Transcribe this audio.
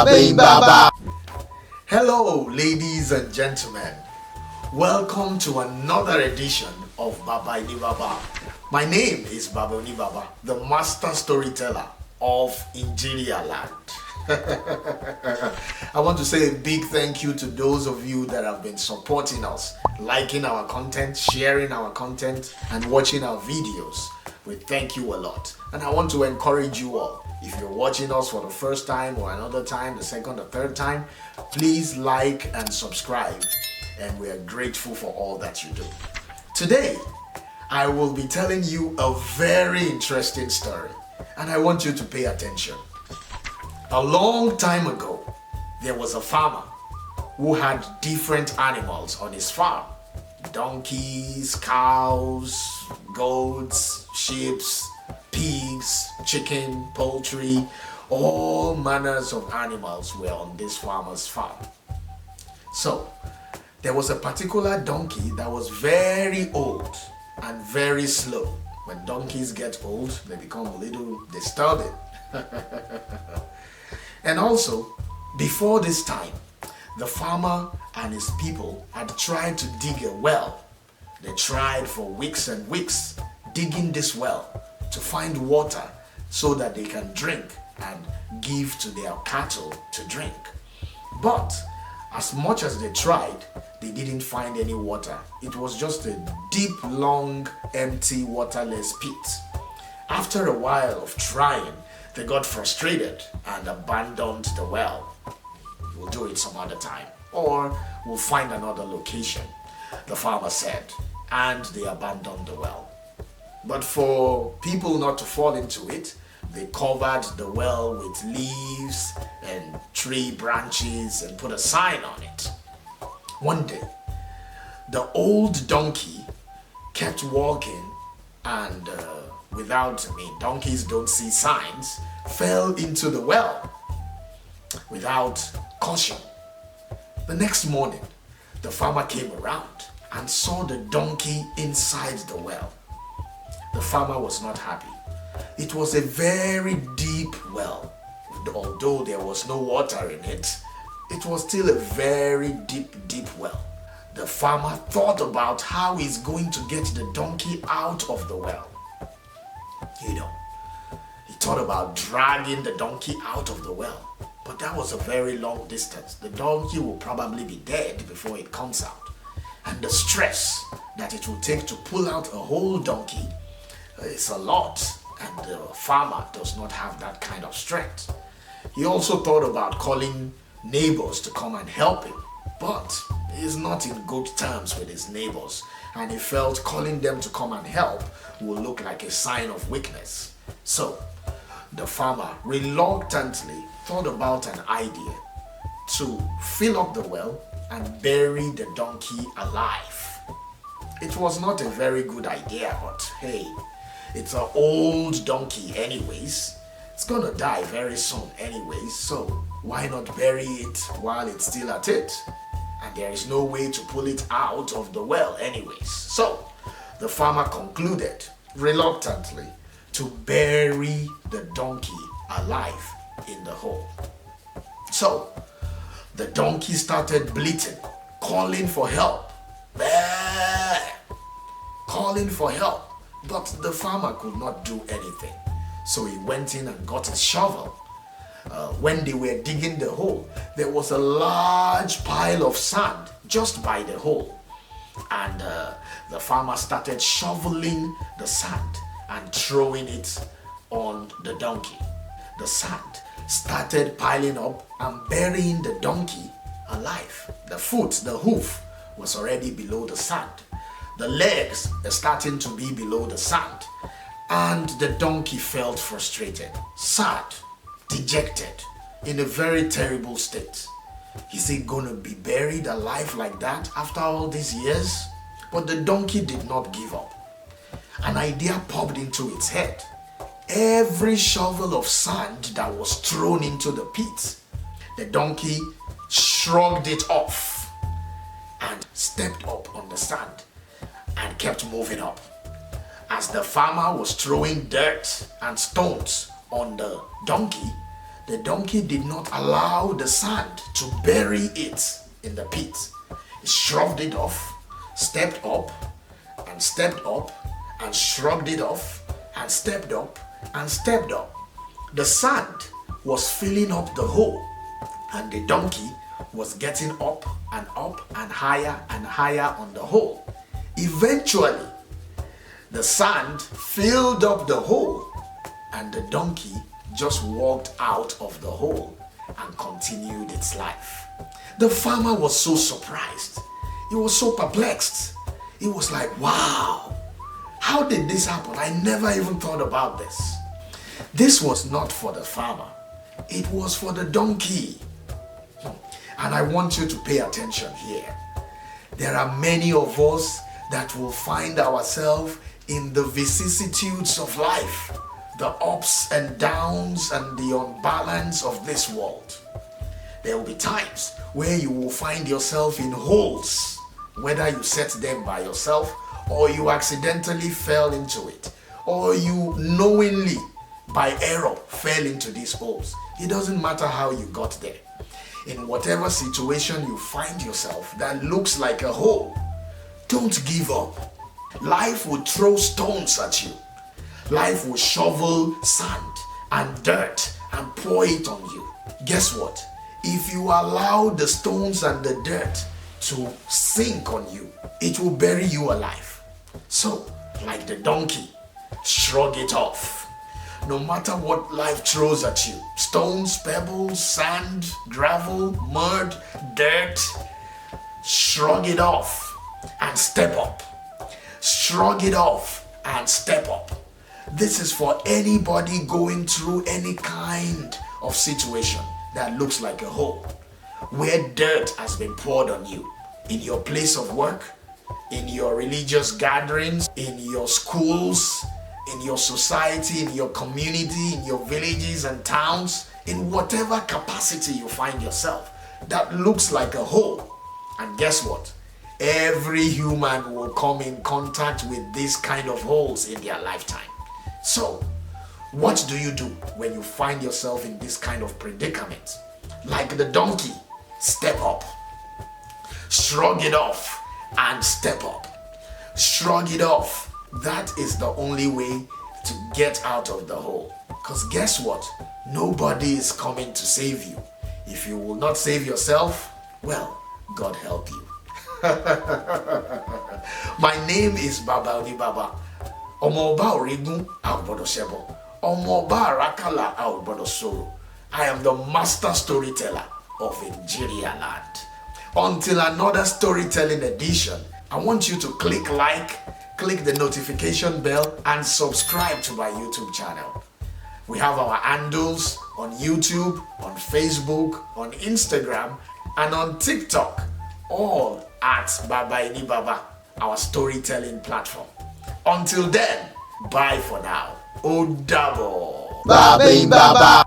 Baba. Hello, ladies and gentlemen. Welcome to another edition of Baba Ni Baba. My name is Baba Ni Baba, the master storyteller of Nigeria land. I want to say a big thank you to those of you that have been supporting us, liking our content, sharing our content, and watching our videos. We thank you a lot. And I want to encourage you all, if you're watching us for the first time or another time, the second or third time, please like and subscribe. And we are grateful for all that you do. Today, I will be telling you a very interesting story, and I want you to pay attention. A long time ago, there was a farmer who had different animals on his farm. Donkeys, cows, goats, sheep, pigs, chicken, poultry, all manners of animals were on this farmer's farm. So, there was a particular donkey that was very old and very slow. When donkeys get old, they become a little disturbing. And also, before this time, the farmer and his people had tried to dig a well. They tried for weeks and weeks digging this well to find water so that they can drink and give to their cattle to drink. But as much as they tried, they didn't find any water. It was just a deep, long, empty, waterless pit. After a while of trying, they got frustrated and abandoned the well. We'll do it some other time, or we'll find another location, the farmer said, and they abandoned the well. But for people not to fall into it, they covered the well with leaves and tree branches and put a sign on it. One day, the old donkey kept walking and donkeys don't see signs, fell into the well without caution. The next morning, the farmer came around and saw the donkey inside the well. The farmer was not happy. It was a very deep well. Although there was no water in it, it was still a very deep well. The farmer thought about how he's going to get the donkey out of the well. He thought about dragging the donkey out of the well, but that was a very long distance. The donkey will probably be dead before it comes out. And the stress that it will take to pull out a whole donkey is a lot, and the farmer does not have that kind of strength. He also thought about calling neighbors to come and help him, but he's not in good terms with his neighbors, and he felt calling them to come and help will look like a sign of weakness. So, the farmer reluctantly thought about an idea to fill up the well and bury the donkey alive. It was not a very good idea, but hey, it's an old donkey anyways. It's gonna die very soon anyways, so why not bury it while it's still at it? And there is no way to pull it out of the well anyways. So, the farmer concluded, reluctantly, to bury the donkey alive in the hole. So, the donkey started bleating, calling for help. Calling for help. But the farmer could not do anything. So he went in and got his shovel. When they were digging the hole, there was a large pile of sand just by the hole. And the farmer started shoveling the sand and throwing it on the donkey. The sand started piling up and burying the donkey alive. The foot, the hoof, was already below the sand. The legs are starting to be below the sand. And the donkey felt frustrated, sad, dejected, in a very terrible state. Is he gonna be buried alive like that after all these years? But the donkey did not give up. An idea popped into its head. Every shovel of sand that was thrown into the pit, the donkey shrugged it off and stepped up on the sand and kept moving up. As the farmer was throwing dirt and stones on the donkey, The donkey did not allow the sand to bury it in the pit. He shrugged it off, stepped up, and stepped up, and shrugged it off, and stepped up, and stepped up. The sand was filling up the hole, and the donkey was getting up and higher on the hole. Eventually, the sand filled up the hole, and the donkey just walked out of the hole and continued its life. The farmer was so surprised. He was so perplexed. He was like, wow, how did this happen? I never even thought about this. This was not for the farmer. It was for the donkey. And I want you to pay attention here. There are many of us that will find ourselves in the vicissitudes of life, the ups and downs and the unbalance of this world. There will be times where you will find yourself in holes, whether you set them by yourself or you accidentally fell into it, or you knowingly by error fell into these holes. It doesn't matter how you got there. In whatever situation you find yourself that looks like a hole, don't give up. Life will throw stones at you. Life will shovel sand and dirt and pour it on you. Guess what? If you allow the stones and the dirt to sink on you, it will bury you alive. So, like the donkey, shrug it off. No matter what life throws at you, stones, pebbles, sand, gravel, mud, dirt, shrug it off and step up. Shrug it off and step up. This is for anybody going through any kind of situation that looks like a hole, where dirt has been poured on you, in your place of work, in your religious gatherings, in your schools, in your society, in your community, in your villages and towns, in whatever capacity you find yourself that looks like a hole. And guess what? Every human will come in contact with these kind of holes in their lifetime. So, what do you do when you find yourself in this kind of predicament? Like the donkey, step up. Shrug it off and step up. Shrug it off. That is the only way to get out of the hole. Because guess what? Nobody is coming to save you. If you will not save yourself, well, God help you. My name is Baba Onibaba. Omoba Origun Albodo Sebo. Omoba Rakala Albodo Soro. I am the master storyteller of Nigeria land. Until another storytelling edition, I want you to click like, click the notification bell, and subscribe to my YouTube channel. We have our handles on YouTube, on Facebook, on Instagram, and on TikTok, all at Baba Onibaba, our storytelling platform. Until then, bye for now. O double. Baba Baba.